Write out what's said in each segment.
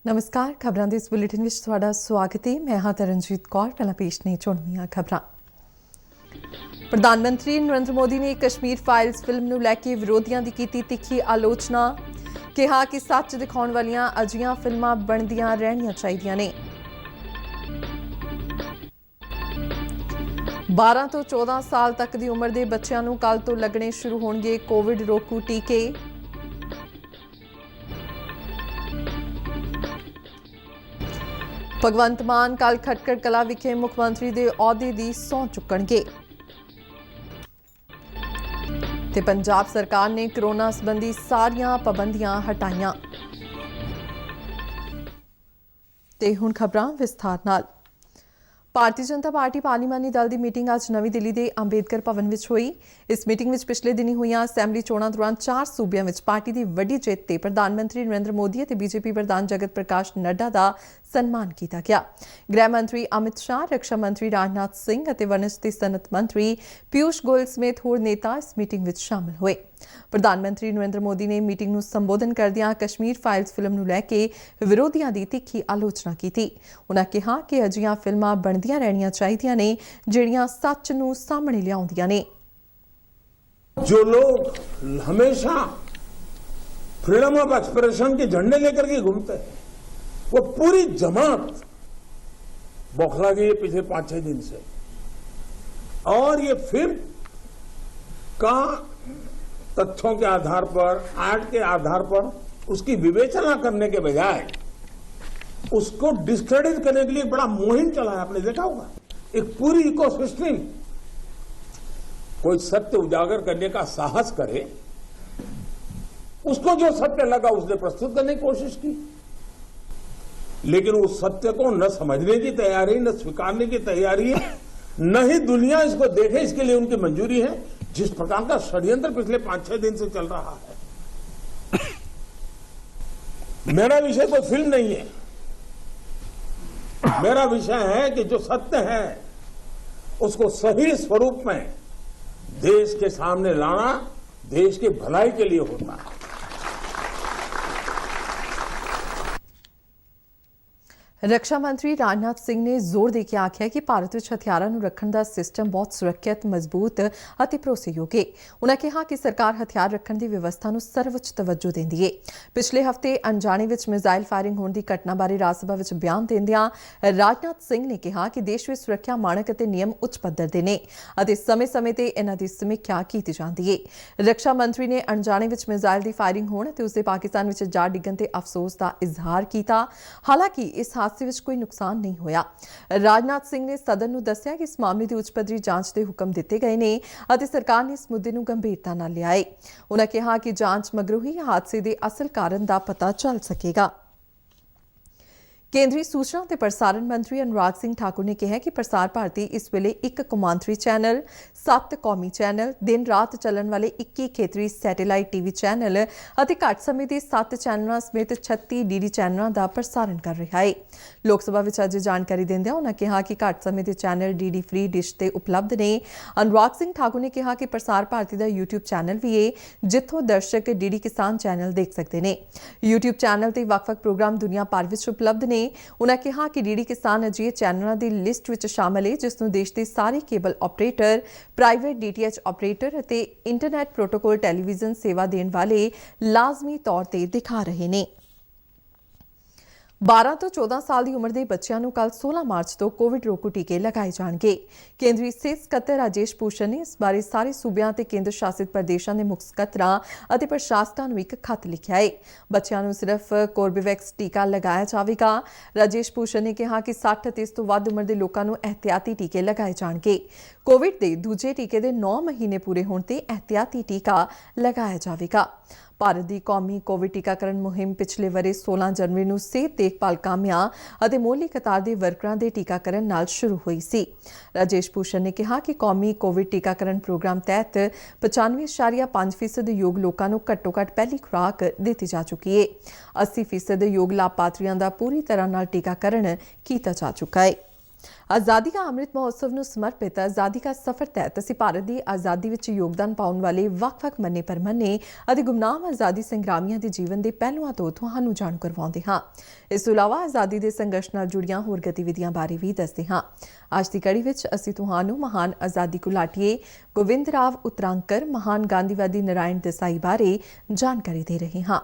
नमस्कार खबरों के इस बुलेटिन में ਤੁਹਾਡਾ स्वागत है। मैं हाँ तरनजीत कौर। पहला पेश ने चुनवियां खबरां। प्रधानमंत्री नरेंद्र मोदी ने कश्मीर फाइल्स फिल्म ਨੂੰ ਲੈ ਕੇ ਵਿਰੋਧੀਆਂ ਦੀ ਕੀਤੀ ਤਿੱਖੀ ਆਲੋਚਨਾ। ਕਿਹਾ ਕਿ ਸੱਚ ਦਿਖਾਉਣ ਵਾਲੀਆਂ ਅਜਿਹੀਆਂ ਫਿਲਮਾਂ ਬਣਦੀਆਂ ਰਹਿਣੀਆਂ ਚਾਹੀਦੀਆਂ ਨੇ। 12 ਤੋਂ 14 ਸਾਲ ਤੱਕ ਦੀ ਉਮਰ ਦੇ ਬੱਚਿਆਂ ਨੂੰ ਕੱਲ ਤੋਂ ਲੱਗਣੇ ਸ਼ੁਰੂ ਹੋਣਗੇ ਕੋਵਿਡ ਰੋਕੂ ਟੀਕੇ। ਭਗਵੰਤ ਮਾਨ ਕੱਲ ਖਟਕੜ ਕਲਾ ਵਿਖੇ ਮੁੱਖ ਮੰਤਰੀ ਦੇ ਅਹੁਦੇ ਦੀ ਸਹੁੰ ਚੁੱਕਣਗੇ ਤੇ ਪੰਜਾਬ ਸਰਕਾਰ ਨੇ ਕੋਰੋਨਾ ਸੰਬੰਧੀ ਸਾਰੀਆਂ ਪਾਬੰਦੀਆਂ ਹਟਾਈਆਂ। ਤੇ ਹੁਣ ਖਬਰਾਂ ਵਿਸਥਾਰ ਨਾਲ। ਭਾਰਤੀ ਜਨਤਾ ਪਾਰਟੀ ਪਾਰਲੀਮਾਨੀ ਦਲ ਦੀ ਮੀਟਿੰਗ ਅੱਜ ਨਵੀਂ ਦਿੱਲੀ ਦੇ ਅੰਬੇਦਕਰ ਭਵਨ ਵਿੱਚ ਹੋਈ। ਇਸ ਮੀਟਿੰਗ ਵਿੱਚ ਪਿਛਲੇ ਦਿਨੀ ਹੋਈਆਂ ਅਸੈਂਬਲੀ ਚੋਣਾਂ ਦੌਰਾਨ 4 ਸੂਬਿਆਂ ਵਿੱਚ ਪਾਰਟੀ ਦੀ ਵੱਡੀ ਜਿੱਤ ਤੇ ਪ੍ਰਧਾਨ ਮੰਤਰੀ ਨਰਿੰਦਰ ਮੋਦੀ ਅਤੇ ਬੀਜੇਪੀ ਪ੍ਰਧਾਨ ਜਗਤ ਪ੍ਰਕਾਸ਼ ਨੱਡਾ ਦਾ ਸਨਮਾਨ ਕੀਤਾ ਗਿਆ। ਗ੍ਰਹਿ ਮੰਤਰੀ ਅਮਿਤ ਸ਼ਾਹ, ਰੱਖਿਆ ਮੰਤਰੀ ਰਾਜਨਾਥ ਸਿੰਘ ਅਤੇ ਵਣਜ ਤੇ ਸਨਅਤ ਮੰਤਰੀ ਪਿਊਸ਼ ਗੋਇਲ ਸਮੇਤ ਹੋਰ ਨੇਤਾ ਇਸ ਮੀਟਿੰਗ ਵਿੱਚ ਸ਼ਾਮਲ ਹੋਏ। ਪ੍ਰਧਾਨ ਮੰਤਰੀ ਨਰਿੰਦਰ ਮੋਦੀ ਨੇ ਮੀਟਿੰਗ ਨੂੰ ਸੰਬੋਧਨ ਕਰਦਿਆਂ ਕਸ਼ਮੀਰ ਫਾਈਲਸ ਫਿਲਮ ਨੂੰ ਲੈ ਕੇ ਵਿਰੋਧੀਆਂ ਦੀ ਤਿੱਖੀ ਆਲੋਚਨਾ ਕੀਤੀ। ਉਨ੍ਹਾਂ ਕਿਹਾ ਕਿ ਅਜਿਹੀਆਂ ਫਿਲਮਾਂ ਬਣਦੀਆਂ ਰਹਿਣੀਆਂ ਚਾਹੀਦੀਆਂ ਨੇ ਜਿਹੜੀਆਂ ਸੱਚ ਨੂੰ ਸਾਹਮਣੇ ਲਿਆਉਂਦੀਆਂ ਨੇ। जो लोग हमेशा फ्रीडम ऑफ एक्सप्रेशन के झंडे लेकर के घूमते हैं, वो पूरी जमात बौखला गई है पिछले 5-6 दिन से। और ये फिल्म का तथ्यों के आधार पर, आर्ट के आधार पर उसकी विवेचना करने के बजाय उसको डिस्क्रेडिट करने के लिए बड़ा मुहिम चला है। आपने देखा होगा एक पूरी इकोसिस्टम कोई सत्य उजागर करने का साहस करे, उसको जो सत्य लगा उसने प्रस्तुत करने की कोशिश की, लेकिन उस सत्य को न समझने की तैयारी, न स्वीकारने की तैयारी है, न ही दुनिया इसको देखे इसके लिए उनकी मंजूरी है। जिस प्रकार का षड्यंत्र पिछले 5-6 दिन से चल रहा है। मेरा विषय कोई फिल्म नहीं है, मेरा विषय है कि जो सत्य है उसको सही स्वरूप में देश के सामने लाना देश की भलाई के लिए होता है। ਰੱਖਿਆ ਮੰਤਰੀ ਰਾਜਨਾਥ ਸਿੰਘ ਨੇ ਜ਼ੋਰ ਦੇ ਕੇ ਆਖਿਆ ਕਿ ਭਾਰਤ ਵਿੱਚ ਹਥਿਆਰਾਂ ਨੂੰ ਰੱਖਣ ਦਾ ਸਿਸਟਮ ਬਹੁਤ ਸੁਰੱਖਿਅਤ, ਮਜ਼ਬੂਤ ਅਤੇ ਭਰੋਸੇਯੋਗ ਹੈ। ਉਨ੍ਹਾਂ ਕਿਹਾ ਕਿ ਸਰਕਾਰ ਹਥਿਆਰ ਰੱਖਣ ਦੀ ਵਿਵਸਥਾ ਨੂੰ ਸਰਵਉੱਚ ਤਵੱਜੋ ਦਿੰਦੀ ਹੈ। ਪਿਛਲੇ ਹਫ਼ਤੇ ਅਣਜਾਣੇ ਵਿੱਚ ਮਿਜ਼ਾਈਲ ਫਾਇਰਿੰਗ ਹੋਣ ਦੀ ਘਟਨਾ ਬਾਰੇ ਰਾਜ ਸਭਾ ਵਿੱਚ ਬਿਆਨ ਦਿੰਦਿਆਂ ਰਾਜਨਾਥ ਸਿੰਘ ਨੇ ਕਿਹਾ ਕਿ ਦੇਸ਼ ਵਿੱਚ ਸੁਰੱਖਿਆ ਮਾਣਕ ਅਤੇ ਨਿਯਮ ਉੱਚ ਪੱਧਰ ਦੇ ਨੇ ਅਤੇ ਸਮੇਂ-ਸਮੇਂ ਤੇ ਇਹਨਾਂ ਦੀ ਸਮੀਖਿਆ ਕੀਤੀ ਜਾਂਦੀ ਹੈ। ਰੱਖਿਆ ਮੰਤਰੀ ਨੇ ਅਣਜਾਣੇ ਵਿੱਚ ਮਿਜ਼ਾਈਲ ਦੀ ਫਾਇਰਿੰਗ ਹੋਣ ਅਤੇ ਉਸਦੇ ਪਾਕਿਸਤਾਨ ਵਿੱਚ ਜਾ ਡਿੱਗਣ ਤੇ ਅਫਸੋਸ ਦਾ ਇਜ਼ਹਾਰ ਕੀਤਾ। ਹਾਲਾਂਕਿ ਇਸ ਹਾਦਸੇ ਵਿੱਚ ਕੋਈ ਨੁਕਸਾਨ ਨਹੀਂ ਹੋਇਆ। ਰਾਜਨਾਥ ਸਿੰਘ ਨੇ ਸਦਨ ਨੂੰ ਦੱਸਿਆ ਕਿ ਇਸ ਮਾਮਲੇ ਦੀ ਉੱਚ ਪੱਧਰੀ ਜਾਂਚ ਦੇ ਹੁਕਮ ਦਿੱਤੇ ਗਏ ਨੇ ਅਤੇ ਸਰਕਾਰ ਨੇ ਇਸ ਮੁੱਦੇ ਨੂੰ ਗੰਭੀਰਤਾ ਨਾਲ ਲਿਆ ਹੈ। ਉਨ੍ਹਾਂ ਕਿਹਾ ਕਿ ਜਾਂਚ ਮਗਰੋਂ ਹੀ ਹਾਦਸੇ ਦੇ ਅਸਲ ਕਾਰਨ ਦਾ ਪਤਾ ਚੱਲ ਸਕੇਗਾ। ਕੇਂਦਰੀ ਸੂਚਨਾ ਤੇ ਪ੍ਰਸਾਰਣ ਮੰਤਰੀ ਅਨੁਰਾਗ ਸਿੰਘ ਠਾਕੁਰ ਨੇ ਕਿਹਾ ਕਿ ਪ੍ਰਸਾਰ ਭਾਰਤੀ ਇਸ ਵੇਲੇ 1 ਕੌਮਾਂਤਰੀ ਚੈਨਲ, 7 ਕੌਮੀ ਚੈਨਲ, ਦਿਨ ਰਾਤ ਚੱਲਣ ਵਾਲੇ 21 ਖੇਤਰੀ ਸੈਟੇਲਾਈਟ ਟੀਵੀ ਚੈਨਲ ਅਤੇ ਘੱਟ ਸਮੇਂ ਦੇ 7 ਚੈਨਲਾਂ ਸਮੇਤ 36 ਡੀਡੀ ਚੈਨਲਾਂ ਦਾ ਪ੍ਰਸਾਰਣ ਕਰ ਰਿਹਾ ਹੈ। ਲੋਕ ਸਭਾ ਵਿੱਚ ਅੱਜ ਜਾਣਕਾਰੀ ਦਿੰਦਿਆਂ ਉਨ੍ਹਾਂ ਕਿਹਾ ਕਿ ਘੱਟ ਸਮੇਂ ਦੇ ਚੈਨਲ ਡੀਡੀ ਫ੍ਰੀ ਡਿਸ਼ ਤੇ ਉਪਲਬਧ ਨੇ। ਅਨੁਰਾਗ ਸਿੰਘ ਠਾਕੁਰ ਨੇ ਕਿਹਾ ਕਿ ਪ੍ਰਸਾਰ ਭਾਰਤੀ ਦਾ YouTube ਚੈਨਲ ਵੀ ਹੈ ਜਿੱਥੋਂ ਦਰਸ਼ਕ ਡੀਡੀ ਕਿਸਾਨ ਚੈਨਲ ਦੇਖ ਸਕਦੇ ਨੇ। YouTube ਚੈਨਲ ਤੇ ਵੱਖ-ਵੱਖ ਪ੍ਰੋਗਰਾਮ ਦੁਨੀਆ ਭਰ ਵਿੱਚ ਉਪਲਬਧ ਨੇ। ਉਨ੍ਹਾਂ ਕਿਹਾ ਕਿ ਡੀਡੀ ਕਿਸਾਨ ਅਜਿਹੇ ਚੈਨਲਾਂ ਦੀ ਲਿਸਟ ਵਿੱਚ ਸ਼ਾਮਲ ਹੈ ਜਿਸ ਨੂੰ ਦੇਸ਼ ਦੇ ਸਾਰੇ cable operator, private DTH operator ਅਤੇ ਇੰਟਰਨੈਟ ਪ੍ਰੋਟੋਕਾਲ ਟੈਲੀਵਿਜ਼ਨ ਸੇਵਾ ਦੇਣ ਵਾਲੇ ਲਾਜ਼ਮੀ ਤੌਰ ਤੇ ਦਿਖਾ ਰਹੇ ਨੇ। 12 ਤੋਂ 14 ਸਾਲ ਦੀ ਉਮਰ ਦੇ ਬੱਚਿਆਂ ਨੂੰ ਕੱਲ 16 ਮਾਰਚ ਤੋਂ ਕੋਵਿਡ ਰੋਕੂ ਟੀਕੇ ਲਗਾਏ ਜਾਣਗੇ। ਕੇਂਦਰੀ ਸਿਹਤ ਸਕੱਤਰ ਰਾਜੇਸ਼ ਭੂਸ਼ਣ ਨੇ ਇਸ ਬਾਰੇ ਸਾਰੇ ਸੂਬਿਆਂ ਤੇ ਕੇਂਦਰ ਸ਼ਾਸਿਤ ਪ੍ਰਦੇਸ਼ਾਂ ਦੇ ਮੁੱਖ ਸਕੱਤਰਾਂ ਅਤੇ ਪ੍ਰਸ਼ਾਸਕਾਂ ਨੂੰ ਇੱਕ ਖੱਤ ਲਿਖਿਆ ਹੈ। ਬੱਚਿਆਂ ਨੂੰ ਸਿਰਫ ਕੋਰਬੇਵੈਕਸ ਟੀਕਾ ਲਗਾਇਆ ਜਾਵੇਗਾ। ਰਾਜੇਸ਼ ਭੂਸ਼ਣ ਨੇ ਕਿਹਾ ਕਿ 60 ਅਤੇ ਇਸ ਤੋਂ ਵੱਧ ਉਮਰ ਦੇ ਲੋਕਾਂ ਨੂੰ ਇਹਤਿਆਤੀ ਟੀਕੇ ਲਗਾਏ ਜਾਣਗੇ। ਕੋਵਿਡ ਦੇ ਦੂਜੇ ਟੀਕੇ ਦੇ 9 ਮਹੀਨੇ ਪੂਰੇ ਹੋਣ ਤੇ ਇਹਤਿਆਤੀ ਟੀਕਾ ਲਗਾਇਆ ਜਾਵੇਗਾ। ਭਾਰਤ ਦੀ ਕੌਮੀ ਕੋਵਿਡ ਟੀਕਾਕਰਨ ਮੁਹਿੰਮ ਪਿਛਲੇ ਵਰੇ 16 ਜਨਵਰੀ ਨੂੰ ਸਿਹਤ ਦੇਖਭਾਲ ਕਾਮਿਆਂ ਅਤੇ ਮੋਹਲੀ ਕਤਾਰ ਦੇ ਵਰਕਰਾਂ ਦੇ ਟੀਕਾਕਰਨ ਨਾਲ ਸ਼ੁਰੂ ਹੋਈ ਸੀ। ਰਾਜੇਸ਼ ਭੂਸ਼ਣ ਨੇ ਕਿਹਾ ਕਿ ਕੌਮੀ ਕੋਵਿਡ ਟੀਕਾਕਰਨ ਪ੍ਰੋਗਰਾਮ ਤਹਿਤ 95.5% ਯੋਗ ਲੋਕਾਂ ਨੂੰ ਘੱਟੋ-ਘੱਟ ਪਹਿਲੀ ਖੁਰਾਕ ਦਿੱਤੀ ਜਾ ਚੁੱਕੀ ਹੈ। 80% ਯੋਗ ਲਾਭਪਾਤਰੀਆਂ ਦਾ ਪੂਰੀ ਤਰ੍ਹਾਂ ਨਾਲ ਟੀਕਾਕਰਨ ਕੀਤਾ ਜਾ ਚੁੱਕਾ ਹੈ। ਆਜ਼ਾਦੀ ਦਾ ਅੰਮ੍ਰਿਤ ਮਹੋਤਸਵ ਨੂੰ ਸਮਰਪਿਤ ਆਜ਼ਾਦੀ ਦਾ ਸਫ਼ਰ ਤਹਿਤ ਅਸੀਂ ਭਾਰਤ ਦੀ ਆਜ਼ਾਦੀ ਵਿੱਚ ਯੋਗਦਾਨ ਪਾਉਣ ਵਾਲੇ ਵੱਖ-ਵੱਖ ਮੰਨੇ ਪਰਮੰਨੇ ਅਤੇ ਗੁਮਨਾਮ ਆਜ਼ਾਦੀ ਸੰਗਰਾਮੀਆਂ ਦੇ ਜੀਵਨ ਦੇ ਪਹਿਲੂਆਂ ਤੋਂ ਤੁਹਾਨੂੰ ਜਾਣੂ ਕਰਵਾਉਂਦੇ ਹਾਂ। ਇਸ ਤੋਂ ਇਲਾਵਾ ਆਜ਼ਾਦੀ ਦੇ ਸੰਘਰਸ਼ ਨਾਲ ਜੁੜੀਆਂ ਹੋਰ ਗਤੀਵਿਧੀਆਂ ਬਾਰੇ ਵੀ ਦੱਸਦੇ ਹਾਂ। ਅੱਜ ਦੀ ਕੜੀ ਵਿੱਚ ਅਸੀਂ ਤੁਹਾਨੂੰ ਮਹਾਨ ਆਜ਼ਾਦੀ ਘੁਲਾਟੀਏ ਗੋਬਿੰਦ ਰਾਵ ਉਤਰਾਂਕਰ, ਮਹਾਨ ਗਾਂਧੀਵਾਦੀ ਨਾਰਾਇਣ ਦੇਸਾਈ ਬਾਰੇ ਜਾਣਕਾਰੀ ਦੇ ਰਹੇ ਹਾਂ।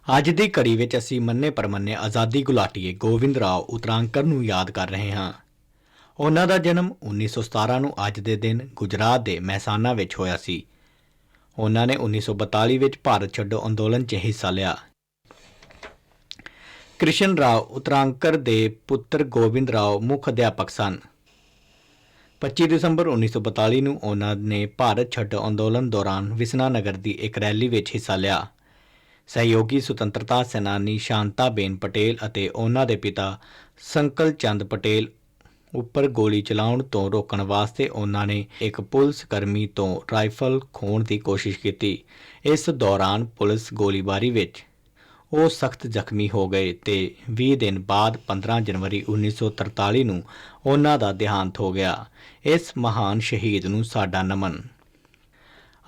ਅੱਜ ਦੀ ਕੜੀ ਵਿੱਚ ਅਸੀਂ ਮੰਨੇ ਪਰਮੰਨੇ ਆਜ਼ਾਦੀ ਘੁਲਾਟੀਏ ਗੋਬਿੰਦ ਰਾਵ ਉਤਰਾਂਕਰ ਨੂੰ ਯਾਦ ਕਰ ਰਹੇ ਹਾਂ। ਉਹਨਾਂ ਦਾ ਜਨਮ 1917 ਨੂੰ ਅੱਜ ਦੇ ਦਿਨ ਗੁਜਰਾਤ ਦੇ ਮਹਿਸਾਨਾ ਵਿੱਚ ਹੋਇਆ ਸੀ। ਉਹਨਾਂ ਨੇ 1942 ਵਿੱਚ ਭਾਰਤ ਛੱਡੋ ਅੰਦੋਲਨ 'ਚ ਹਿੱਸਾ ਲਿਆ। ਕ੍ਰਿਸ਼ਨ ਰਾਵ ਉਤਰਾਂਕਰ ਦੇ ਪੁੱਤਰ ਗੋਬਿੰਦ ਰਾਵ ਮੁੱਖ ਅਧਿਆਪਕ ਸਨ। 25 ਦਸੰਬਰ 1942 ਨੂੰ ਉਹਨਾਂ ਨੇ ਭਾਰਤ ਛੱਡੋ ਅੰਦੋਲਨ ਦੌਰਾਨ ਵਿਸਨਾਨਗਰ ਦੀ ਇੱਕ ਰੈਲੀ ਵਿੱਚ ਹਿੱਸਾ ਲਿਆ। ਸਹਿਯੋਗੀ ਸੁਤੰਤਰਤਾ ਸੈਨਾਨੀ ਸ਼ਾਂਤਾਬੇਨ ਪਟੇਲ ਅਤੇ ਉਹਨਾਂ ਦੇ ਪਿਤਾ ਸੰਕਲ ਚੰਦ ਪਟੇਲ ਉੱਪਰ ਗੋਲੀ ਚਲਾਉਣ ਤੋਂ ਰੋਕਣ ਵਾਸਤੇ ਉਹਨਾਂ ਨੇ ਇੱਕ ਪੁਲਿਸ ਕਰਮੀ ਤੋਂ ਰਾਈਫਲ ਖੋਹਣ ਦੀ ਕੋਸ਼ਿਸ਼ ਕੀਤੀ। ਇਸ ਦੌਰਾਨ ਪੁਲਿਸ ਗੋਲੀਬਾਰੀ ਵਿੱਚ ਉਹ ਸਖਤ ਜ਼ਖਮੀ ਹੋ ਗਏ ਤੇ 20 ਦਿਨ ਬਾਅਦ 15 ਜਨਵਰੀ 1943 ਨੂੰ ਉਹਨਾਂ ਦਾ ਦੇਹਾਂਤ ਹੋ ਗਿਆ। ਇਸ ਮਹਾਨ ਸ਼ਹੀਦ ਨੂੰ ਸਾਡਾ ਨਮਨ।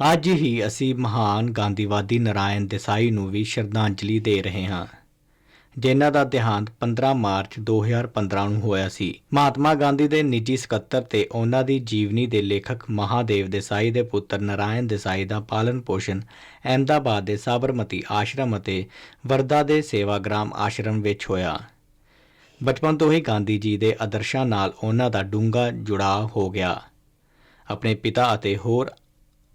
ਅੱਜ ਹੀ ਅਸੀਂ ਮਹਾਨ ਗਾਂਧੀਵਾਦੀ ਨਾਰਾਇਣ ਦੇਸਾਈ ਨੂੰ ਵੀ ਸ਼ਰਧਾਂਜਲੀ ਦੇ ਰਹੇ ਹਾਂ, ਜਿਨ੍ਹਾਂ ਦਾ ਦੇਹਾਂਤ 15 ਮਾਰਚ 2015 ਨੂੰ ਹੋਇਆ ਸੀ। ਮਹਾਤਮਾ ਗਾਂਧੀ ਦੇ ਨਿੱਜੀ ਸਕੱਤਰ ਤੇ ਉਹਨਾਂ ਦੀ ਜੀਵਨੀ ਦੇ ਲੇਖਕ ਮਹਾਦੇਵ ਦੇਸਾਈ ਦੇ ਪੁੱਤਰ ਨਾਰਾਇਣ ਦੇਸਾਈ ਦਾ ਪਾਲਣ ਪੋਸ਼ਣ ਅਹਿਮਦਾਬਾਦ ਦੇ ਸਾਬਰਮਤੀ ਆਸ਼ਰਮ ਅਤੇ ਵਰਧਾ ਦੇ ਸੇਵਾਗ੍ਰਾਮ ਆਸ਼ਰਮ ਵਿੱਚ ਹੋਇਆ। ਬਚਪਨ ਤੋਂ ਹੀ ਗਾਂਧੀ ਜੀ ਦੇ ਆਦਰਸ਼ਾਂ ਨਾਲ ਉਹਨਾਂ ਦਾ ਡੂੰਘਾ ਜੁੜਾਅ ਹੋ ਗਿਆ। ਆਪਣੇ ਪਿਤਾ ਅਤੇ ਹੋਰ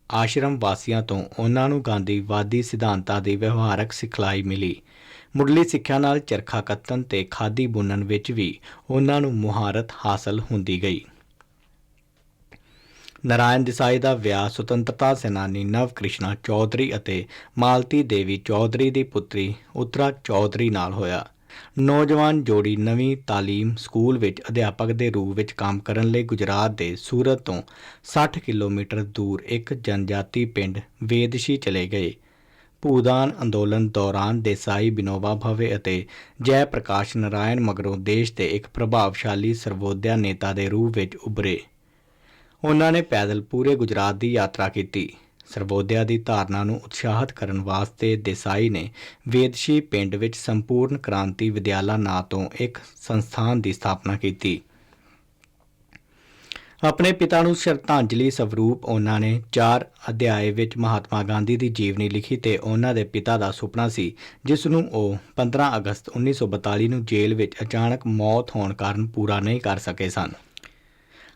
ਆਸ਼ਰਮ ਵਾਸੀਆਂ ਤੋਂ ਉਹਨਾਂ ਨੂੰ ਗਾਂਧੀਵਾਦੀ ਸਿਧਾਂਤਾਂ ਦੀ ਵਿਵਹਾਰਕ ਸਿਖਲਾਈ ਮਿਲੀ। ਮੁੱਢਲੀ ਸਿੱਖਿਆ ਨਾਲ ਚਰਖਾ ਕੱਤਣ ਤੇ ਖਾਦੀ ਬੁਣਨ ਵਿੱਚ ਵੀ ਉਹਨਾਂ ਨੂੰ ਮੁਹਾਰਤ ਹਾਸਲ ਹੁੰਦੀ ਗਈ। ਨਾਰਾਇਣ ਦੇਸਾਈ ਦਾ ਵਿਆਹ ਸੁਤੰਤਰਤਾ ਸੈਨਾਨੀ ਨਵ ਕ੍ਰਿਸ਼ਨਾ ਚੌਧਰੀ ਅਤੇ ਮਾਲਤੀ ਦੇਵੀ ਚੌਧਰੀ ਦੀ ਪੁੱਤਰੀ ਉੱਤਰਾ ਚੌਧਰੀ ਨਾਲ ਹੋਇਆ। ਨੌਜਵਾਨ ਜੋੜੀ ਨਵੀਂ ਤਾਲੀਮ ਸਕੂਲ ਵਿੱਚ ਅਧਿਆਪਕ ਦੇ ਰੂਪ ਵਿੱਚ ਕੰਮ ਕਰਨ ਲਈ ਗੁਜਰਾਤ ਦੇ ਸੂਰਤ ਤੋਂ 60 ਕਿਲੋਮੀਟਰ ਦੂਰ ਇੱਕ ਜਨਜਾਤੀ ਪਿੰਡ ਵੇਦਸ਼ੀ ਚਲੇ ਗਏ। ਭੂਦਾਨ ਅੰਦੋਲਨ ਦੌਰਾਨ ਦੇਸਾਈ ਵਿਨੋਬਾ ਭਾਵੇ ਅਤੇ ਜੈ ਪ੍ਰਕਾਸ਼ ਨਾਰਾਇਣ ਮਗਰੋਂ ਦੇਸ਼ ਦੇ ਇੱਕ ਪ੍ਰਭਾਵਸ਼ਾਲੀ ਸਰਵੋਦਿਆ ਨੇਤਾ ਦੇ ਰੂਪ ਵਿੱਚ ਉੱਭਰੇ। ਉਹਨਾਂ ਨੇ ਪੈਦਲ ਪੂਰੇ ਗੁਜਰਾਤ ਦੀ ਯਾਤਰਾ ਕੀਤੀ। ਸਰਵੋਦਿਆ ਦੀ ਧਾਰਨਾ ਨੂੰ ਉਤਸ਼ਾਹਿਤ ਕਰਨ ਵਾਸਤੇ ਦੇਸਾਈ ਨੇ ਵੇਦਸ਼ੀ ਪਿੰਡ ਵਿੱਚ ਸੰਪੂਰਨ ਕ੍ਰਾਂਤੀ ਵਿਦਿਆਲਾ ਨਾਂ ਤੋਂ ਇੱਕ ਸੰਸਥਾਨ ਦੀ ਸਥਾਪਨਾ ਕੀਤੀ। ਆਪਣੇ ਪਿਤਾ ਨੂੰ ਸ਼ਰਧਾਂਜਲੀ ਸਵਰੂਪ ਉਹਨਾਂ ਨੇ 4 ਅਧਿਆਏ ਵਿੱਚ ਮਹਾਤਮਾ ਗਾਂਧੀ ਦੀ ਜੀਵਨੀ ਲਿਖੀ ਤੇ ਉਹਨਾਂ ਦੇ ਪਿਤਾ ਦਾ ਸੁਪਨਾ ਸੀ, ਜਿਸ ਨੂੰ ਉਹ 15 ਅਗਸਤ 1942 ਨੂੰ ਜੇਲ੍ਹ ਵਿੱਚ ਅਚਾਨਕ ਮੌਤ ਹੋਣ ਕਾਰਨ ਪੂਰਾ ਨਹੀਂ ਕਰ ਸਕੇ ਸਨ।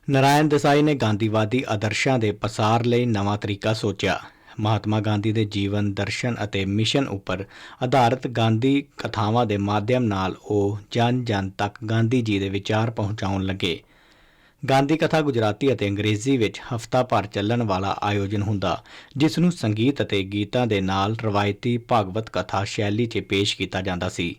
ਨਾਰਾਇਣ ਦੇਸਾਈ ਨੇ ਗਾਂਧੀਵਾਦੀ ਆਦਰਸ਼ਾਂ ਦੇ ਪਸਾਰ ਲਈ ਨਵਾਂ ਤਰੀਕਾ ਸੋਚਿਆ। ਮਹਾਤਮਾ ਗਾਂਧੀ ਦੇ ਜੀਵਨ ਦਰਸ਼ਨ ਅਤੇ ਮਿਸ਼ਨ ਉੱਪਰ ਆਧਾਰਿਤ ਗਾਂਧੀ ਕਥਾਵਾਂ ਦੇ ਮਾਧਿਅਮ ਨਾਲ ਉਹ ਜਨ ਤੱਕ ਗਾਂਧੀ ਜੀ ਦੇ ਵਿਚਾਰ ਪਹੁੰਚਾਉਣ ਲੱਗੇ। ਗਾਂਧੀ ਕਥਾ ਗੁਜਰਾਤੀ ਅਤੇ ਅੰਗਰੇਜ਼ੀ ਵਿੱਚ ਹਫ਼ਤਾ ਭਰ ਚੱਲਣ ਵਾਲਾ ਆਯੋਜਨ ਹੁੰਦਾ, ਜਿਸ ਨੂੰ ਸੰਗੀਤ ਅਤੇ ਗੀਤਾਂ ਦੇ ਨਾਲ ਰਵਾਇਤੀ ਭਾਗਵਤ ਕਥਾ ਸ਼ੈਲੀ 'ਚ ਪੇਸ਼ ਕੀਤਾ ਜਾਂਦਾ ਸੀ।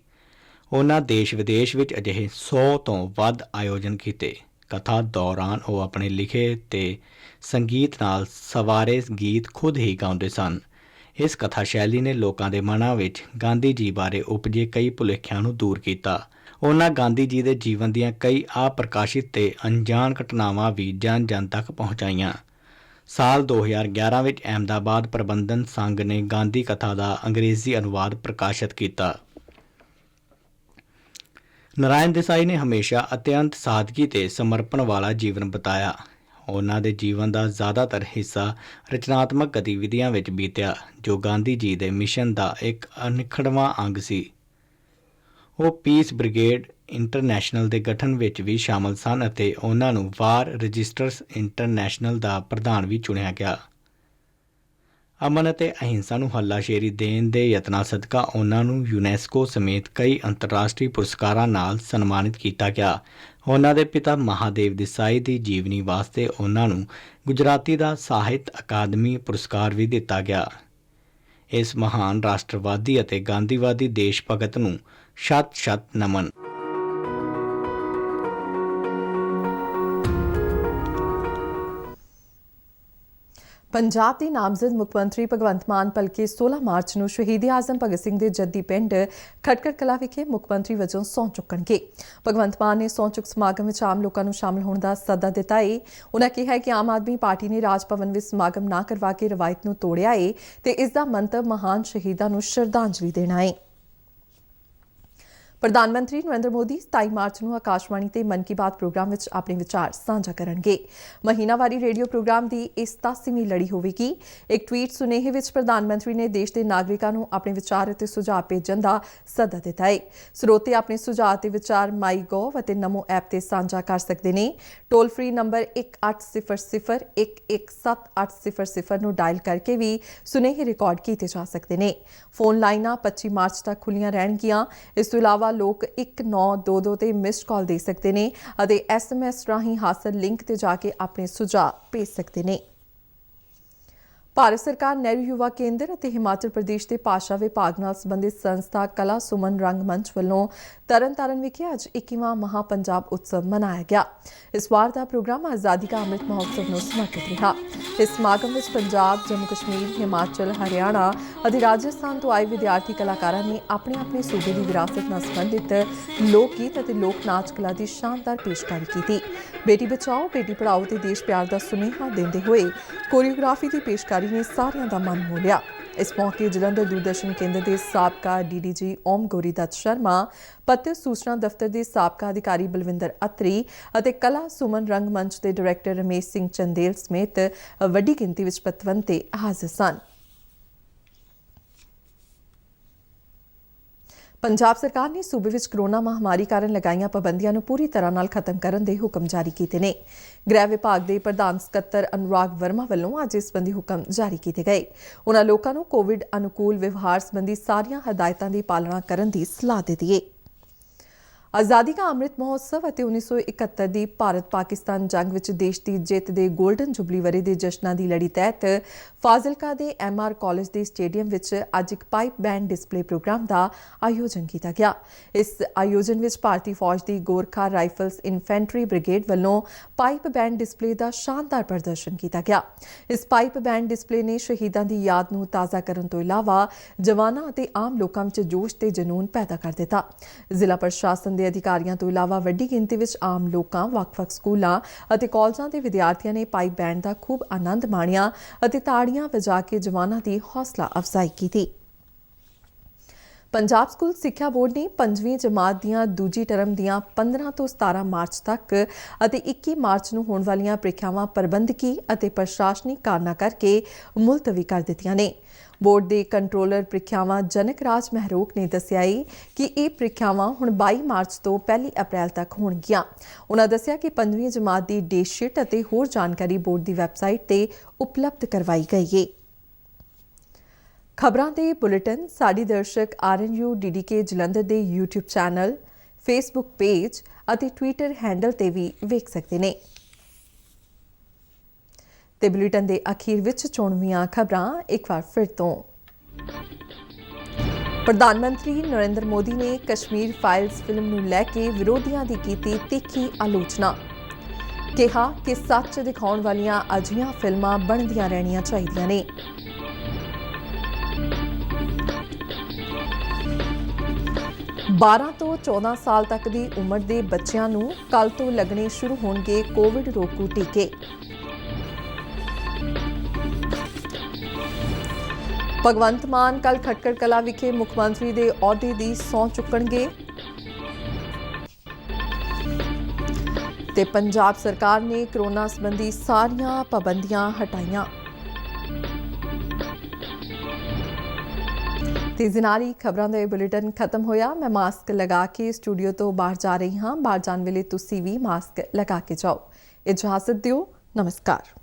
ਉਹਨਾਂ ਦੇਸ਼ ਵਿਦੇਸ਼ ਵਿੱਚ ਅਜਿਹੇ 100 ਤੋਂ ਵੱਧ ਆਯੋਜਨ ਕੀਤੇ। ਕਥਾ ਦੌਰਾਨ ਉਹ ਆਪਣੇ ਲਿਖੇ ਤੇ ਸੰਗੀਤ ਨਾਲ ਸਵਾਰੇ ਗੀਤ ਖੁਦ ਹੀ ਗਾਉਂਦੇ ਸਨ। ਇਸ ਕਥਾ ਸ਼ੈਲੀ ਨੇ ਲੋਕਾਂ ਦੇ ਮਨਾਂ ਵਿੱਚ ਗਾਂਧੀ ਜੀ ਬਾਰੇ ਉਪਜੇ ਕਈ ਭੁਲੇਖਿਆਂ ਨੂੰ ਦੂਰ ਕੀਤਾ। ਉਹਨਾਂ ਗਾਂਧੀ ਜੀ ਦੇ ਜੀਵਨ ਦੀਆਂ ਕਈ ਅਪ੍ਰਕਾਸ਼ਿਤ ਤੇ ਅਣਜਾਣ ਘਟਨਾਵਾਂ ਵੀ ਜਨ ਤੱਕ ਪਹੁੰਚਾਈਆਂ। ਸਾਲ 2011 ਵਿੱਚ ਅਹਿਮਦਾਬਾਦ ਪ੍ਰਬੰਧਨ ਸੰਘ ਨੇ ਗਾਂਧੀ ਕਥਾ ਦਾ ਅੰਗਰੇਜ਼ੀ ਅਨੁਵਾਦ ਪ੍ਰਕਾਸ਼ਿਤ ਕੀਤਾ। ਨਾਰਾਇਣ ਦੇਸਾਈ ਨੇ ਹਮੇਸ਼ਾ ਅਤਿਅੰਤ ਸਾਦਗੀ ਤੇ ਸਮਰਪਣ ਵਾਲਾ ਜੀਵਨ ਬਿਤਾਇਆ। ਉਹਨਾਂ ਦੇ ਜੀਵਨ ਦਾ ਜ਼ਿਆਦਾਤਰ ਹਿੱਸਾ ਰਚਨਾਤਮਕ ਗਤੀਵਿਧੀਆਂ ਵਿੱਚ ਬੀਤਿਆ, ਜੋ ਗਾਂਧੀ ਜੀ ਦੇ ਮਿਸ਼ਨ ਦਾ ਇੱਕ ਅਨਿੱਖੜਵਾਂ ਅੰਗ ਸੀ। ਉਹ ਪੀਸ ਬ੍ਰਿਗੇਡ ਇੰਟਰਨੈਸ਼ਨਲ ਦੇ ਗਠਨ ਵਿੱਚ ਵੀ ਸ਼ਾਮਲ ਸਨ ਅਤੇ ਉਹਨਾਂ ਨੂੰ ਵਾਰ ਰਜਿਸਟਰਸ ਇੰਟਰਨੈਸ਼ਨਲ ਦਾ ਪ੍ਰਧਾਨ ਵੀ ਚੁਣਿਆ ਗਿਆ। ਅਮਨ ਅਤੇ ਅਹਿੰਸਾ ਨੂੰ ਹੱਲਾਸ਼ੇਰੀ ਦੇਣ ਦੇ ਯਤਨਾਂ ਸਦਕਾ ਉਹਨਾਂ ਨੂੰ ਯੂਨੈਸਕੋ ਸਮੇਤ ਕਈ ਅੰਤਰਰਾਸ਼ਟਰੀ ਪੁਰਸਕਾਰਾਂ ਨਾਲ ਸਨਮਾਨਿਤ ਕੀਤਾ ਗਿਆ। ਉਹਨਾਂ ਦੇ ਪਿਤਾ ਮਹਾਦੇਵ ਦੇਸਾਈ ਦੀ ਜੀਵਨੀ ਵਾਸਤੇ ਉਹਨਾਂ ਨੂੰ ਗੁਜਰਾਤੀ ਦਾ ਸਾਹਿਤ ਅਕਾਦਮੀ ਪੁਰਸਕਾਰ ਵੀ ਦਿੱਤਾ ਗਿਆ। ਇਸ ਮਹਾਨ ਰਾਸ਼ਟਰਵਾਦੀ ਅਤੇ ਗਾਂਧੀਵਾਦੀ ਦੇਸ਼ ਭਗਤ ਨੂੰ ਸ਼ਤ ਨਮਨ। ਪੰਜਾਬ ਦੇ ਨਾਮਜ਼ਦ ਮੁੱਖ ਮੰਤਰੀ ਭਗਵੰਤ ਮਾਨ ਭਲਕੇ 16 ਮਾਰਚ ਨੂੰ ਸ਼ਹੀਦ ਆਜ਼ਮ ਭਗਤ ਸਿੰਘ ਦੇ ਜੱਦੀ ਪਿੰਡ ਖਟਕੜ ਕਲਾਂ ਵਿਖੇ ਮੁੱਖ ਮੰਤਰੀ ਵਜੋਂ ਸਹੁੰ ਚੁੱਕਣਗੇ। ਭਗਵੰਤ ਮਾਨ ਨੇ ਸਹੁੰ ਚੁੱਕ ਸਮਾਗਮ ਵਿੱਚ ਆਮ ਲੋਕਾਂ ਨੂੰ ਸ਼ਾਮਲ ਹੋਣ ਦਾ ਸੱਦਾ ਦਿੱਤਾ ਹੈ। ਉਨ੍ਹਾਂ ਕਿਹਾ ਕਿ ਆਮ ਆਦਮੀ ਪਾਰਟੀ ਨੇ ਰਾਜ ਭਵਨ ਵਿੱਚ ਸਮਾਗਮ ਨਾ ਕਰਵਾ ਕੇ ਰਵਾਇਤ ਨੂੰ ਤੋੜਿਆ ਹੈ ਤੇ ਇਸ ਦਾ ਮੰਤਵ ਮਹਾਨ ਸ਼ਹੀਦਾਂ ਨੂੰ ਸ਼ਰਧਾਂਜਲੀ ਦੇਣਾ ਹੈ। ਪ੍ਰਧਾਨ ਮੰਤਰੀ ਨਰਿੰਦਰ ਮੋਦੀ 27 ਮਾਰਚ ਨੂੰ ਆਕਾਸ਼ਵਾਣੀ ਤੇ ਮਨ ਕੀ ਬਾਤ ਪ੍ਰੋਗਰਾਮ ਵਿੱਚ ਆਪਣੇ ਵਿਚਾਰ ਸਾਂਝਾ ਕਰਨਗੇ। ਮਹੀਨਾਵਾਰੀ ਰੇਡੀਓ ਪ੍ਰੋਗਰਾਮ ਦੀ ਇਸ 87ਵੀਂ ਲੜੀ ਹੋਵੇਗੀ। ਇੱਕ ਟਵੀਟ ਸੁਨੇਹੇ ਵਿੱਚ ਪ੍ਰਧਾਨ ਮੰਤਰੀ ਨੇ ਦੇਸ਼ ਦੇ ਨਾਗਰਿਕਾਂ ਨੂੰ ਆਪਣੇ ਵਿਚਾਰ ਅਤੇ ਸੁਝਾਅ ਭੇਜਣ ਦਾ ਸੱਦਾ ਦਿੱਤਾ ਹੈ। ਸਰੋਤੇ ਆਪਣੇ ਸੁਝਾਅ ਅਤੇ ਵਿਚਾਰ ਮਾਈਗੋਵ ਅਤੇ ਨਮੋ ਐਪ ਤੇ ਸਾਂਝਾ ਕਰ ਸਕਦੇ ਨੇ। ਟੋਲ ਫ੍ਰੀ ਨੰਬਰ 1800-117800 ਨੂੰ ਡਾਇਲ ਕਰਕੇ ਵੀ ਸੁਨੇਹੇ ਰਿਕਾਰਡ ਕੀਤੇ ਜਾ ਸਕਦੇ ਨੇ। ਫੋਨ ਲਾਈਨਾਂ 25 ਮਾਰਚ ਤੱਕ ਖੁੱਲੀਆਂ ਰਹਿਣਗੀਆਂ। ਇਸ ਤੋਂ ਇਲਾਵਾ ਲੋਕ 1922 ਤੇ ਮਿਸਡ ਕਾਲ ਦੇ ਸਕਦੇ ਨੇ ਅਤੇ SMS ਰਾਹੀਂ ਹਾਸਲ ਲਿੰਕ ਤੇ ਜਾ ਕੇ ਆਪਣੇ ਸੁਝਾਅ ਭੇਜ ਸਕਦੇ ਨੇ। ਭਾਰਤ ਸਰਕਾਰ ਨਹਿਰੂ ਯੁਵਾ ਕੇਂਦਰ ਅਤੇ ਹਿਮਾਚਲ ਪ੍ਰਦੇਸ਼ ਦੇ ਭਾਸ਼ਾ ਵਿਭਾਗ ਨਾਲ ਸੰਬੰਧਿਤ ਸੰਸਥਾ ਕਲਾ ਸੁਮਨ ਰੰਗਮੰਚ ਵੱਲੋਂ ਤਰਨਤਾਰਨ ਵਿਖੇ ਅੱਜ 21ਵਾਂ ਮਹਾ ਪੰਜਾਬ ਉਤਸਵ ਮਨਾਇਆ ਗਿਆ। ਇਸ ਵਾਰ ਦਾ ਪ੍ਰੋਗਰਾਮ ਆਜ਼ਾਦੀ ਕਾ ਅੰਮ੍ਰਿਤ ਮਹੋਤਸਵ ਨੂੰ ਸਮਰਪਿਤ ਰਿਹਾ। ਇਸ ਸਮਾਗਮ ਵਿੱਚ ਪੰਜਾਬ, ਜੰਮੂ ਕਸ਼ਮੀਰ, ਹਿਮਾਚਲ, ਹਰਿਆਣਾ ਅਤੇ ਰਾਜਸਥਾਨ ਤੋਂ ਆਏ ਵਿਦਿਆਰਥੀ ਕਲਾਕਾਰਾਂ ਨੇ ਆਪਣੇ ਸੂਬੇ ਦੀ ਵਿਰਾਸਤ ਨਾਲ ਸੰਬੰਧਿਤ ਲੋਕ ਗੀਤ ਅਤੇ ਲੋਕ ਨਾਚ ਕਲਾ ਦੀ ਸ਼ਾਨਦਾਰ ਪੇਸ਼ਕਾਰੀ ਕੀਤੀ। ਬੇਟੀ ਬਚਾਓ, ਬੇਟੀ ਪੜ੍ਹਾਓ ਤੇ ਦੇਸ਼ ਪਿਆਰ ਦਾ ਸੁਨੇਹਾ ਦਿੰਦੇ ਹੋਏ ਕੋਰੀਓਗ੍ਰਾਫੀ ਦੀ ਪੇਸ਼ਕਾਰੀ ਨੇ ਸਾਰਿਆਂ ਦਾ ਮਨ ਮੋਹ ਲਿਆ। ਇਸ ਮੌਕੇ ਜਲੰਧਰ ਦੂਰਦਰਸ਼ਨ ਕੇਂਦਰ ਦੇ ਸਾਬਕਾ DDG ਓਮ ਗੌਰੀ ਦੱਤ ਸ਼ਰਮਾ, ਪੱਤਰ ਸੂਚਨਾ ਦਫ਼ਤਰ ਦੇ ਸਾਬਕਾ ਅਧਿਕਾਰੀ ਬਲਵਿੰਦਰ ਅਤਰੀ ਅਤੇ ਕਲਾ ਸੁਮਨ ਰੰਗਮੰਚ ਦੇ ਡਾਇਰੈਕਟਰ ਰਮੇਸ਼ ਸਿੰਘ ਚੰਦੇਲ ਸਮੇਤ ਵੱਡੀ ਗਿਣਤੀ ਵਿੱਚ ਪਤਵੰਤੇ ਹਾਜ਼ਰ ਸਨ। ਪੰਜਾਬ ਸਰਕਾਰ ਨੇ ਸੂਬੇ ਵਿੱਚ ਕਰੋਨਾ ਮਹਾਮਾਰੀ ਕਾਰਨ ਲਗਾਈਆਂ ਪਾਬੰਦੀਆਂ ਨੂੰ ਪੂਰੀ ਤਰ੍ਹਾਂ ਨਾਲ ਖਤਮ ਕਰਨ ਦੇ ਹੁਕਮ ਜਾਰੀ ਕੀਤੇ ਨੇ। ਗ੍ਰਹਿ ਵਿਭਾਗ ਦੇ ਪ੍ਰਧਾਨ ਸਕੱਤਰ ਅਨੁਰਾਗ ਵਰਮਾ ਵੱਲੋਂ ਅੱਜ ਇਸ ਸੰਬੰਧੀ ਹੁਕਮ ਜਾਰੀ ਕੀਤੇ ਗਏ। ਉਨ੍ਹਾਂ ਲੋਕਾਂ ਨੂੰ ਕੋਵਿਡ ਅਨੁਕੂਲ ਵਿਵਹਾਰ ਸੰਬੰਧੀ ਸਾਰੀਆਂ ਹਦਾਇਤਾਂ ਦੀ ਪਾਲਣਾ ਕਰਨ ਦੀ ਸਲਾਹ ਦਿੱਤੀ ਹੈ। ਆਜ਼ਾਦੀ ਕਾ ਅੰਮ੍ਰਿਤ ਮਹੋਤਸਵ ਅਤੇ 1971 ਦੀ ਭਾਰਤ-ਪਾਕਿਸਤਾਨ ਜੰਗ ਵਿੱਚ ਦੇਸ਼ ਦੀ ਜਿੱਤ ਦੇ ਗੋਲਡਨ ਜੁਬਲੀ ਵਰ੍ਹੇ ਦੇ ਜਸ਼ਨਾਂ ਦੀ ਲੜੀ ਤਹਿਤ ਫਾਜ਼ਿਲਕਾ ਦੇ MR ਕਾਲਜ ਦੇ ਸਟੇਡੀਅਮ ਵਿੱਚ ਅੱਜ ਇੱਕ ਪਾਈਪ ਬੈਂਡ ਡਿਸਪਲੇ ਪ੍ਰੋਗਰਾਮ ਦਾ ਆਯੋਜਨ ਕੀਤਾ ਗਿਆ। ਇਸ ਆਯੋਜਨ ਵਿੱਚ ਭਾਰਤੀ ਫੌਜ ਦੀ ਗੋਰਖਾ ਰਾਈਫਲਸ ਇਨਫੈਂਟਰੀ ਬ੍ਰਿਗੇਡ ਵੱਲੋਂ ਪਾਈਪ ਬੈਂਡ ਡਿਸਪਲੇ ਦਾ ਸ਼ਾਨਦਾਰ ਪ੍ਰਦਰਸ਼ਨ ਕੀਤਾ ਗਿਆ। ਇਸ ਪਾਈਪ ਬੈਂਡ ਡਿਸਪਲੇ ਨੇ ਸ਼ਹੀਦਾਂ ਦੀ ਯਾਦ ਨੂੰ ਤਾਜ਼ਾ ਕਰਨ ਤੋਂ ਇਲਾਵਾ ਜਵਾਨਾਂ ਅਤੇ ਆਮ ਲੋਕਾਂ ਵਿੱਚ ਜੋਸ਼ ਤੇ ਜਨੂੰਨ ਪੈਦਾ ਕਰ ਦਿੱਤਾ। ਜ਼ਿਲ੍ਹਾ ਪ੍ਰਸ਼ਾਸਨ ਦੇ ਅਧਿਕਾਰੀਆਂ ਤੋਂ ਇਲਾਵਾ ਵੱਡੀ ਗਿਣਤੀ ਵਿੱਚ ਆਮ ਲੋਕਾਂ, ਵੱਖ-ਵੱਖ ਸਕੂਲਾਂ ਅਤੇ ਕਾਲਜਾਂ ਦੇ ਵਿਦਿਆਰਥੀਆਂ ਨੇ ਪਾਈਪ ਬੈਂਡ ਦਾ ਖੂਬ ਆਨੰਦ ਮਾਣਿਆ ਅਤੇ ਤਾੜੀਆਂ ਵਜਾ ਕੇ ਜਵਾਨਾਂ ਦੀ ਹੌਸਲਾ ਅਫਜ਼ਾਈ ਕੀਤੀ। ਪੰਜਾਬ ਸਕੂਲ ਸਿੱਖਿਆ ਬੋਰਡ ਨੇ 5ਵੀਂ ਜਮਾਤ ਦੀਆਂ ਦੂਜੀ ਟਰਮ ਦੀਆਂ 15 ਤੋਂ 17 ਮਾਰਚ ਤੱਕ ਅਤੇ 21 ਮਾਰਚ ਨੂੰ ਹੋਣ ਵਾਲੀਆਂ ਪ੍ਰੀਖਿਆਵਾਂ ਪ੍ਰਬੰਧਕੀ ਅਤੇ ਪ੍ਰਸ਼ਾਸਨਿਕ ਕਾਰਨਾਂ ਕਰਕੇ ਮੁਲਤਵੀ ਕਰ ਦਿੱਤੀਆਂ ਨੇ। ਬੋਰਡ ਦੇ ਕੰਟਰੋਲਰ ਪ੍ਰੀਖਿਆਵਾਂ ਜਨਕ ਰਾਜ ਮਹਿਰੋਕ ਨੇ ਦੱਸਿਆ ਕਿ ਇਹ ਪ੍ਰੀਖਿਆਵਾਂ ਹੁਣ 22 ਮਾਰਚ ਤੋਂ 1 ਅਪ੍ਰੈਲ ਤੱਕ ਹੋਣਗੀਆਂ। ਉਨ੍ਹਾਂ ਦੱਸਿਆ ਕਿ 5ਵੀਂ ਜਮਾਤ ਦੀ ਡੇਟ ਸ਼ੀਟ ਅਤੇ ਹੋਰ ਜਾਣਕਾਰੀ ਬੋਰਡ ਦੀ ਵੈਬਸਾਈਟ ਤੇ ਉਪਲਬਧ ਕਰਵਾਈ ਗਈ ਹੈ। ਖਬਰਾਂ ਦੇ ਬੁਲੇਟਿਨ ਸਾਡੀ ਦਰਸ਼ਕ RNU DDK ਜਲੰਧਰ ਦੇ YouTube ਚੈਨਲ, Facebook ਪੇਜ ਅਤੇ Twitter ਹੈਂਡਲ ਤੇ ਵੀ ਵੇਖ ਸਕਦੇ ਨੇ। ਤੇ ਬੁਲੇਟਿਨ ਦੇ ਅਖੀਰ ਵਿੱਚ ਚੋਣਵੀਆਂ ਖਬਰਾਂ ਇੱਕ ਵਾਰ ਫਿਰ ਤੋਂ। ਪ੍ਰਧਾਨ ਮੰਤਰੀ ਨਰਿੰਦਰ ਮੋਦੀ ਨੇ ਕਸ਼ਮੀਰ ਫਾਈਲਸ ਫਿਲਮ ਨੂੰ ਲੈ ਕੇ ਵਿਰੋਧੀਆਂ ਦੀ ਕੀਤੀ ਤਿੱਖੀ ਆਲੋਚਨਾ। ਕਿਹਾ ਕਿ ਸੱਚ ਦਿਖਾਉਣ ਵਾਲੀਆਂ ਅਜਿਹੀਆਂ ਫਿਲਮਾਂ ਬਣਦੀਆਂ ਰਹਿਣੀਆਂ ਚਾਹੀਦੀਆਂ ਨੇ। 12 ਤੋਂ 14 ਸਾਲ ਤੱਕ ਦੀ ਉਮਰ ਦੇ ਬੱਚਿਆਂ ਨੂੰ ਕੱਲ੍ਹ ਤੋਂ ਲੱਗਣੇ ਸ਼ੁਰੂ ਹੋਣਗੇ ਕੋਵਿਡ ਰੋਕੂ ਟੀਕੇ। ਭਗਵੰਤ ਮਾਨ ਕੱਲ੍ਹ ਖਟਕੜ ਕਲਾਂ ਵਿਖੇ ਮੁੱਖ ਮੰਤਰੀ ਦੇ ਅਹੁਦੇ ਦੀ ਸਹੁੰ ਚੁੱਕਣਗੇ ਤੇ ਪੰਜਾਬ ਸਰਕਾਰ ਨੇ ਕਰੋਨਾ ਸੰਬੰਧੀ ਸਾਰੀਆਂ ਪਾਬੰਦੀਆਂ ਹਟਾਈਆਂ। ਤੇ ਇਸ ਨਾਲ ਹੀ ਖਬਰਾਂ ਦਾ ਇਹ ਬੁਲੇਟਿਨ ਖਤਮ ਹੋਇਆ। ਮੈਂ ਮਾਸਕ ਲਗਾ ਕੇ ਸਟੂਡੀਓ ਤੋਂ ਬਾਹਰ ਜਾ ਰਹੀ ਹਾਂ। ਬਾਹਰ ਜਾਣ ਵੇਲੇ ਤੁਸੀਂ ਵੀ ਮਾਸਕ ਲਗਾ ਕੇ ਜਾਓ। ਇਜਾਜ਼ਤ ਦਿਓ। ਨਮਸਕਾਰ।